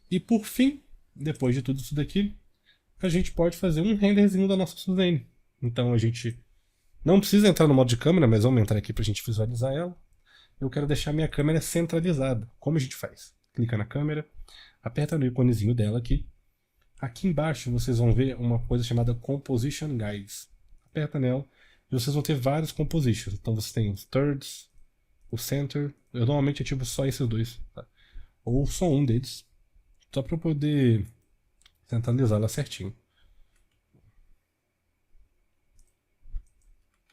e por fim, depois de tudo isso daqui, a gente pode fazer um renderzinho da nossa Suzane. Então a gente não precisa entrar no modo de câmera, mas vamos entrar aqui para a gente visualizar ela. Eu quero deixar minha câmera centralizada. Como a gente faz? Clica na câmera, aperta no íconezinho dela aqui. Aqui embaixo vocês vão ver uma coisa chamada Composition Guides. Aperta nela e vocês vão ter vários compositions. Então você tem os thirds, o center. Eu normalmente ativo só esses dois, tá? Ou só um deles, só para eu poder centralizá-la certinho.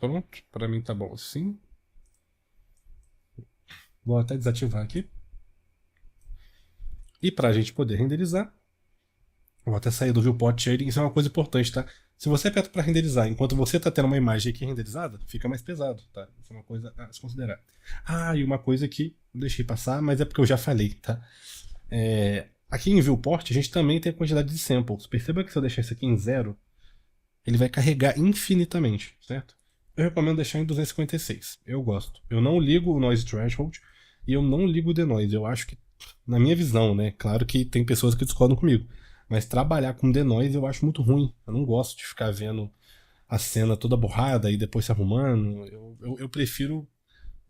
Pronto, para mim tá bom assim. Vou até desativar aqui. E para a gente poder renderizar, vou até sair do viewport shading. Isso é uma coisa importante, tá? Se você aperta para renderizar enquanto você está tendo uma imagem aqui renderizada, fica mais pesado, tá? Isso é uma coisa a se considerar. Ah, e uma coisa que eu deixei passar, mas é porque eu já falei, tá? Aqui em viewport a gente também tem a quantidade de samples. Perceba que se eu deixar isso aqui em 0, ele vai carregar infinitamente, certo? Eu recomendo deixar em 256. Eu gosto. Eu não ligo o noise threshold e eu não ligo o denoise. Eu acho que, na minha visão, né? Claro que tem pessoas que discordam comigo. Mas trabalhar com denoise eu acho muito ruim. Eu não gosto de ficar vendo a cena toda borrada e depois se arrumando. Eu prefiro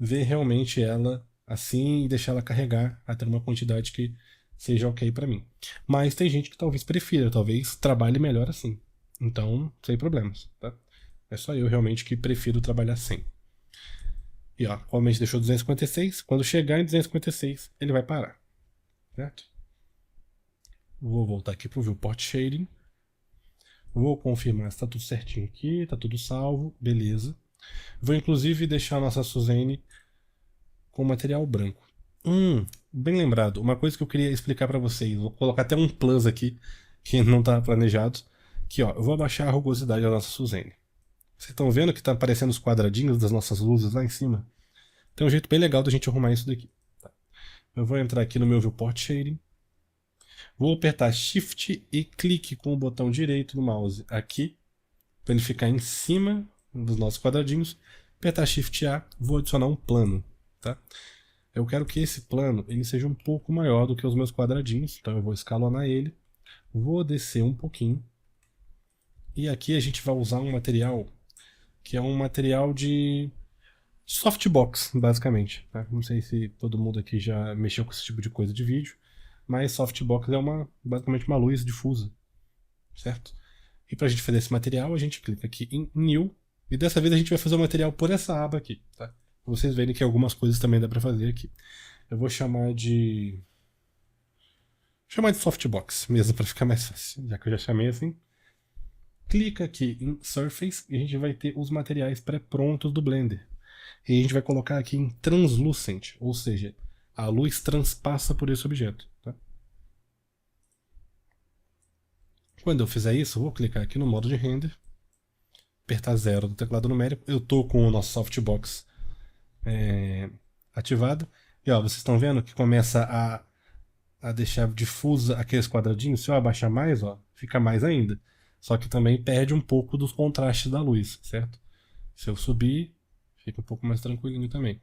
ver realmente ela assim e deixar ela carregar até uma quantidade que seja ok pra mim. Mas tem gente que talvez prefira, talvez trabalhe melhor assim. Então, sem problemas, tá? É só eu realmente que prefiro trabalhar sem. E ó, como a gente deixou 256, quando chegar em 256, ele vai parar. Certo? Vou voltar aqui pro Viewport Shading. Vou confirmar se tá tudo certinho aqui, tá tudo salvo, beleza. Vou inclusive deixar a nossa Suzane com material branco. Bem lembrado, uma coisa que eu queria explicar para vocês, vou colocar até um plus aqui, que não tá planejado, que ó, eu vou abaixar a rugosidade da nossa Suzane. Vocês estão vendo que tá aparecendo os quadradinhos das nossas luzes lá em cima? Tem um jeito bem legal da gente arrumar isso daqui. Tá? Eu vou entrar aqui no meu Viewport Shading, vou apertar Shift e clique com o botão direito do mouse aqui, para ele ficar em cima dos nossos quadradinhos. Apertar Shift A, vou adicionar um plano. Tá? Eu quero que esse plano ele seja um pouco maior do que os meus quadradinhos, então eu vou escalonar ele, vou descer um pouquinho, e aqui a gente vai usar um material que é um material de softbox, basicamente. Tá? Não sei se todo mundo aqui já mexeu com esse tipo de coisa de vídeo, mas softbox é basicamente uma luz difusa, certo? E para a gente fazer esse material, a gente clica aqui em New, e dessa vez a gente vai fazer o material por essa aba aqui, tá? Pra vocês verem que algumas coisas também dá para fazer aqui. Eu vou chamar de softbox mesmo, para ficar mais fácil, já que eu já chamei assim. Clica aqui em Surface e a gente vai ter os materiais pré-prontos do Blender. E a gente vai colocar aqui em Translucent, ou seja, a luz transpassa por esse objeto. Tá? Quando eu fizer isso, eu vou clicar aqui no modo de render, apertar 0 do teclado numérico. Eu tô com o nosso softbox ativado. E ó, vocês estão vendo que começa a deixar difusa aqueles quadradinhos. Se eu abaixar mais, ó, fica mais ainda. Só que também perde um pouco dos contrastes da luz, certo? Se eu subir, fica um pouco mais tranquilinho também.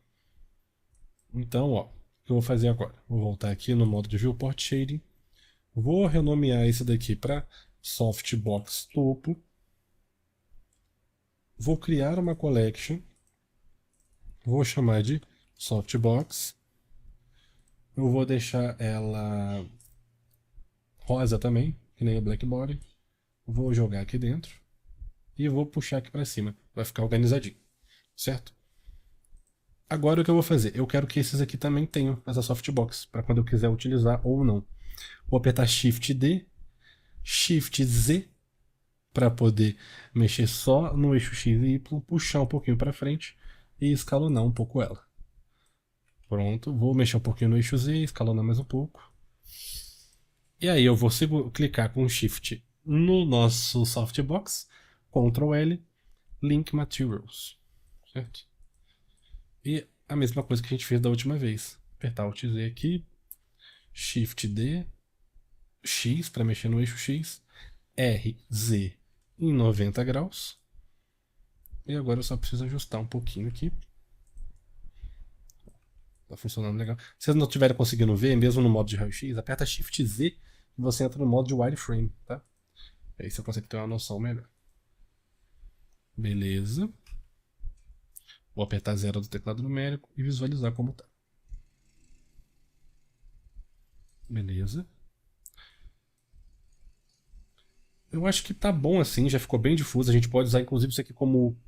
Então, ó, o que eu vou fazer agora? Vou voltar aqui no modo de Viewport Shading. Vou renomear esse daqui para Softbox Topo. Vou criar uma collection. Vou chamar de Softbox. Eu vou deixar ela rosa também, que nem a Blackbody. Vou jogar aqui dentro. E vou puxar aqui para cima. Vai ficar organizadinho. Certo? Agora o que eu vou fazer? Eu quero que esses aqui também tenham essa softbox, para quando eu quiser utilizar ou não. Vou apertar Shift D, Shift Z, para poder mexer só no eixo X e Y, puxar um pouquinho para frente e escalonar um pouco ela. Pronto, vou mexer um pouquinho no eixo Z, escalonar mais um pouco. E aí eu vou clicar com Shift no nosso softbox, Ctrl L, Link Materials, certo? E a mesma coisa que a gente fez da última vez. Apertar Alt Z aqui, Shift D, X para mexer no eixo X, R, Z em 90 graus. E agora eu só preciso ajustar um pouquinho aqui. Tá funcionando legal. Se vocês não estiverem conseguindo ver, mesmo no modo de raio-x, aperta Shift Z e você entra no modo de wireframe, tá? Aí você consegue ter uma noção melhor. Beleza. Vou apertar 0 do teclado numérico e visualizar como tá. Beleza. Eu acho que tá bom assim, já ficou bem difuso. A gente pode usar inclusive isso aqui como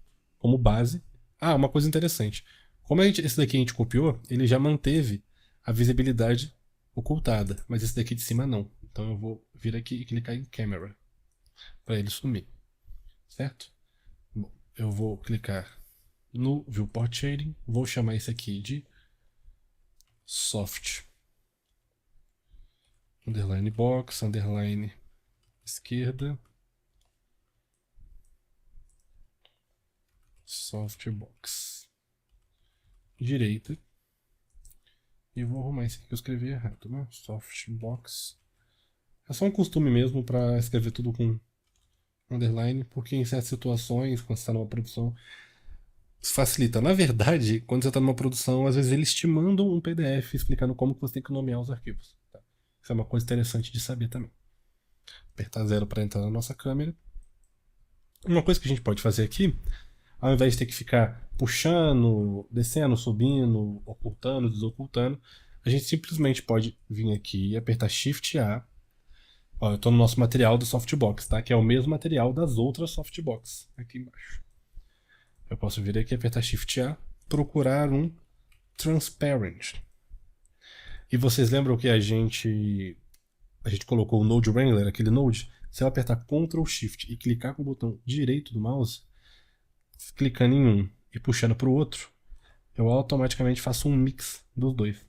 base. Ah, uma coisa interessante. Como esse daqui a gente copiou, ele já manteve a visibilidade ocultada, mas esse daqui de cima não. Então eu vou vir aqui e clicar em Camera para ele sumir, certo? Bom, eu vou clicar no Viewport Shading, vou chamar esse aqui de Soft underline box, underline esquerda, Softbox direita, e vou arrumar esse aqui que eu escrevi errado, né? Softbox. É só um costume mesmo para escrever tudo com underline, porque em certas situações, quando você está numa produção, facilita. Na verdade, quando você está numa produção, às vezes eles te mandam um PDF explicando como que você tem que nomear os arquivos. Tá? Isso é uma coisa interessante de saber também. Apertar 0 para entrar na nossa câmera. Uma coisa que a gente pode fazer aqui, ao invés de ter que ficar puxando, descendo, subindo, ocultando, desocultando, a gente simplesmente pode vir aqui e apertar Shift A. Ó, eu estou no nosso material do softbox, tá? Que é o mesmo material das outras softbox aqui embaixo. Eu posso vir aqui, apertar Shift A, procurar um Transparent. E vocês lembram que a gente colocou o Node Wrangler, aquele Node? Se eu apertar Ctrl Shift e clicar com o botão direito do mouse, clicando em um e puxando para o outro, eu automaticamente faço um mix dos dois.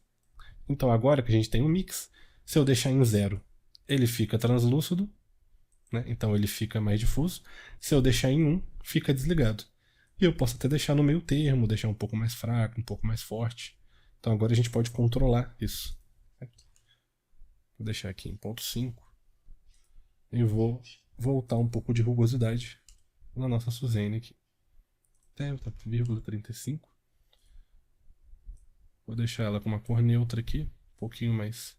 Então agora que a gente tem um mix, se eu deixar em 0, ele fica translúcido, né? Então ele fica mais difuso. Se eu deixar em 1, fica desligado. E eu posso até deixar no meio termo, deixar um pouco mais fraco, um pouco mais forte. Então agora a gente pode controlar isso. Vou deixar aqui em 0.5 e vou voltar um pouco de rugosidade na nossa Suzane aqui. Até 0,35. Vou deixar ela com uma cor neutra aqui, um pouquinho mais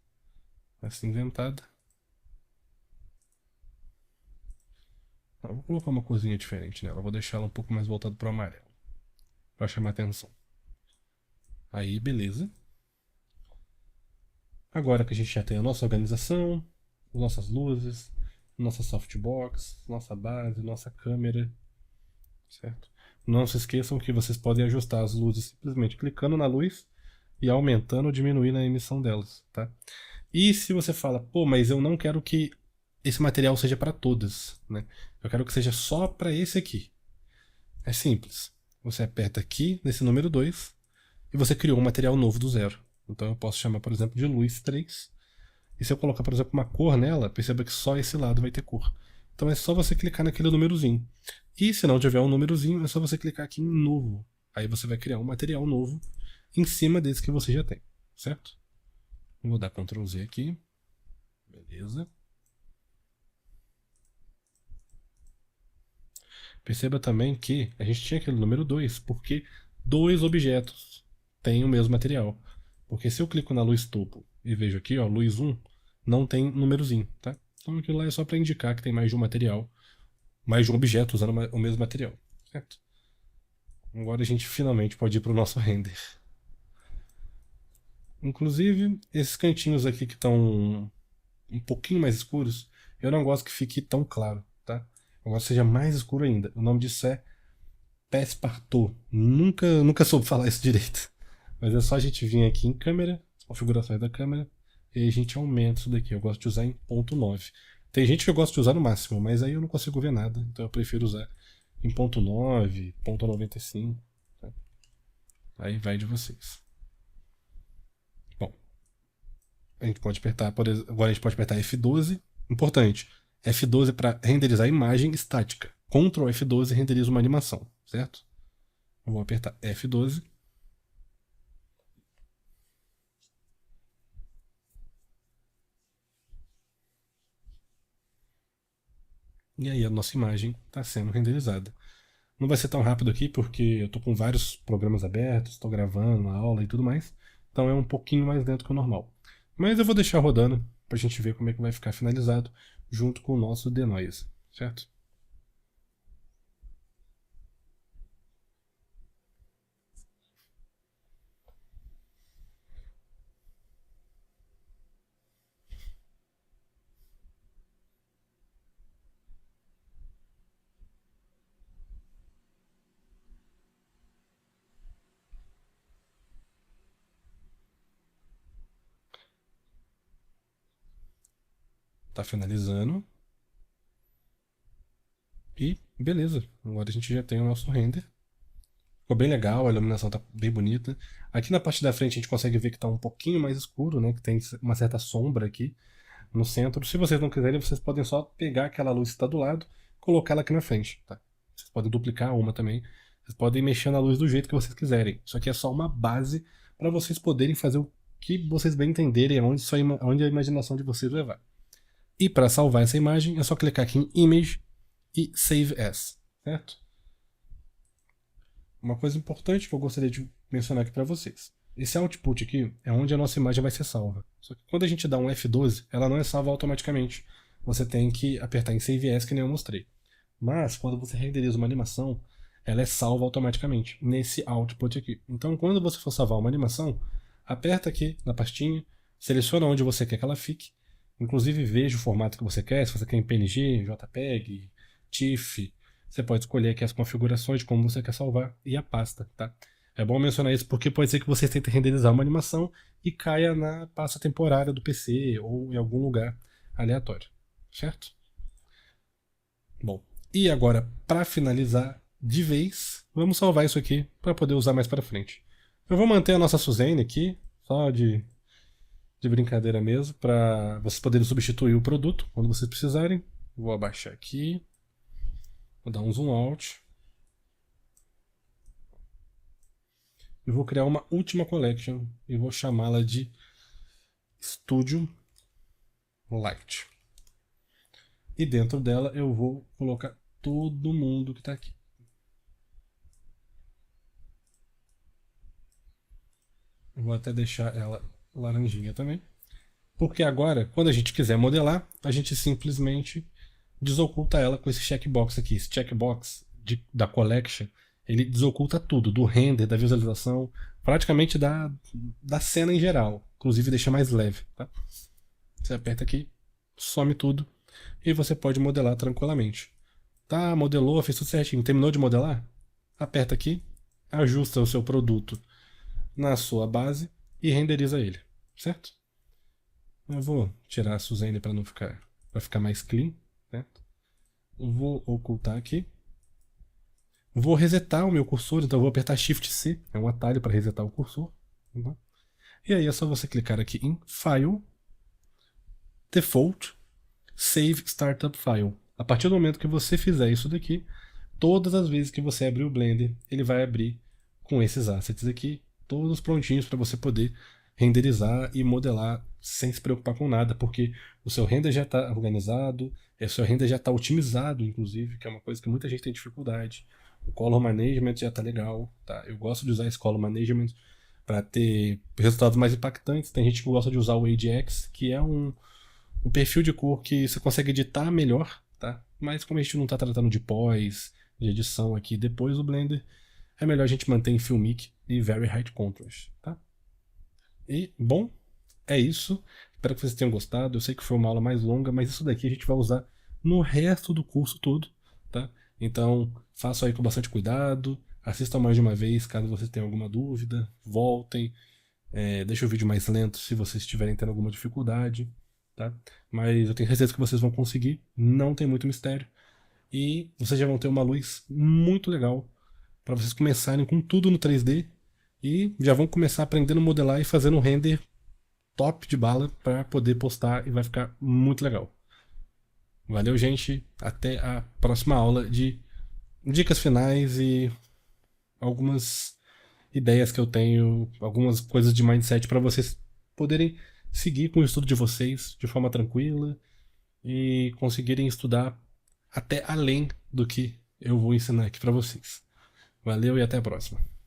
acinzentada. Vou colocar uma corzinha diferente nela, vou deixar ela um pouco mais voltada para o amarelo, para chamar atenção. Aí, beleza. Agora que a gente já tem a nossa organização, nossas luzes, nossa softbox, nossa base, nossa câmera, certo? Não se esqueçam que vocês podem ajustar as luzes simplesmente clicando na luz e aumentando ou diminuindo a emissão delas, tá? E se você fala, pô, mas eu não quero que esse material seja para todas, né? Eu quero que seja só para esse aqui. É simples. Você aperta aqui nesse número 2 e você criou um material novo do zero. Então eu posso chamar, por exemplo, de luz 3. E se eu colocar, por exemplo, uma cor nela, perceba que só esse lado vai ter cor. Então é só você clicar naquele númerozinho. E se não tiver um númerozinho, é só você clicar aqui em novo. Aí você vai criar um material novo em cima desse que você já tem, certo? Vou dar Ctrl Z aqui. Beleza. Perceba também que a gente tinha aquele número 2, porque dois objetos têm o mesmo material. Porque se eu clico na luz topo e vejo aqui, ó, luz 1, não tem númerozinho, tá? Então aquilo lá é só para indicar que tem mais de um material, mais de um objeto usando o mesmo material, certo? Agora a gente finalmente pode ir para o nosso render. Inclusive, esses cantinhos aqui que estão um pouquinho mais escuros, eu não gosto que fique tão claro, tá? Eu gosto que seja mais escuro ainda. O nome disso é Passepartout. Nunca soube falar isso direito. Mas é só a gente vir aqui em câmera, configurações da câmera, e aí a gente aumenta isso daqui. Eu gosto de usar em 0.9. Tem gente que eu gosto de usar no máximo, mas aí eu não consigo ver nada. Então eu prefiro usar em 0.9, 0.95. Tá? Aí vai de vocês. Bom, a gente pode apertar, por exemplo, agora a gente pode apertar F12. Importante, F12 para renderizar a imagem estática. Ctrl F12 renderiza uma animação, certo? Eu vou apertar F12. E aí a nossa imagem está sendo renderizada. Não vai ser tão rápido aqui porque eu estou com vários programas abertos, estou gravando a aula e tudo mais. Então é um pouquinho mais lento que o normal. Mas eu vou deixar rodando para a gente ver como é que vai ficar finalizado junto com o nosso denoise, certo? Tá finalizando. E beleza, agora a gente já tem o nosso render. Ficou bem legal, a iluminação tá bem bonita. Aqui na parte da frente a gente consegue ver que tá um pouquinho mais escuro, né? Que tem uma certa sombra aqui no centro. Se vocês não quiserem, vocês podem só pegar aquela luz que está do lado e colocar ela aqui na frente, tá? Vocês podem duplicar uma também. Vocês podem mexer na luz do jeito que vocês quiserem. Isso aqui é só uma base para vocês poderem fazer o que vocês bem entenderem, onde a imaginação de vocês levar. E para salvar essa imagem, é só clicar aqui em Image e Save As, certo? Uma coisa importante que eu gostaria de mencionar aqui para vocês. Esse output aqui é onde a nossa imagem vai ser salva. Só que quando a gente dá um F12, ela não é salva automaticamente. Você tem que apertar em Save As, que nem eu mostrei. Mas quando você renderiza uma animação, ela é salva automaticamente nesse output aqui. Então quando você for salvar uma animação, aperta aqui na pastinha, seleciona onde você quer que ela fique, inclusive veja o formato que você quer, se você quer em PNG, JPEG, TIFF. Você pode escolher aqui as configurações de como você quer salvar e a pasta, tá? É bom mencionar isso porque pode ser que você tente renderizar uma animação e caia na pasta temporária do PC ou em algum lugar aleatório, certo? Bom, e agora, para finalizar de vez, vamos salvar isso aqui para poder usar mais para frente. Eu vou manter a nossa Suzane aqui, só de brincadeira mesmo, para vocês poderem substituir o produto quando vocês precisarem. Vou abaixar aqui. Vou dar um zoom out. E vou criar uma última collection e vou chamá-la de Studio Light. E dentro dela eu vou colocar todo mundo que está aqui. Eu vou até deixar ela laranjinha também. Porque agora, quando a gente quiser modelar, a gente simplesmente desoculta ela com esse checkbox aqui. Esse checkbox da collection, ele desoculta tudo, do render, da visualização, praticamente da cena em geral. Inclusive deixa mais leve. Tá? Você aperta aqui, some tudo e você pode modelar tranquilamente. Tá, modelou, fez tudo certinho, terminou de modelar? Aperta aqui, ajusta o seu produto na sua base e renderiza ele, certo? Eu vou tirar a Suzane para não ficar, para ficar mais clean, certo? Eu vou ocultar aqui. Vou resetar o meu cursor, então eu vou apertar Shift C, é um atalho para resetar o cursor. Tá? E aí é só você clicar aqui em File, Default, Save Startup File. A partir do momento que você fizer isso daqui, todas as vezes que você abrir o Blender, ele vai abrir com esses assets aqui, todos prontinhos para você poder renderizar e modelar sem se preocupar com nada, porque o seu render já está organizado, o seu render já está otimizado, inclusive, que é uma coisa que muita gente tem dificuldade. O Color Management já está legal, tá? Eu gosto de usar esse Color Management para ter resultados mais impactantes. Tem gente que gosta de usar o AGX, que é um perfil de cor que você consegue editar melhor, tá? Mas como a gente não está tratando de pós, de edição aqui depois do Blender, é melhor a gente manter em Filmic e Very High Contrast, tá? E, bom, é isso. Espero que vocês tenham gostado. Eu sei que foi uma aula mais longa, mas isso daqui a gente vai usar no resto do curso todo, tá? Então, façam aí com bastante cuidado. Assistam mais de uma vez, caso vocês tenham alguma dúvida. Voltem. Deixem o vídeo mais lento se vocês estiverem tendo alguma dificuldade, tá? Mas eu tenho certeza que vocês vão conseguir. Não tem muito mistério. E vocês já vão ter uma luz muito legal para vocês começarem com tudo no 3D e já vão começar aprendendo a modelar e fazendo um render top de bala para poder postar e vai ficar muito legal. Valeu, gente. Até a próxima aula de dicas finais e algumas ideias que eu tenho, algumas coisas de mindset para vocês poderem seguir com o estudo de vocês de forma tranquila e conseguirem estudar até além do que eu vou ensinar aqui para vocês. Valeu e até a próxima.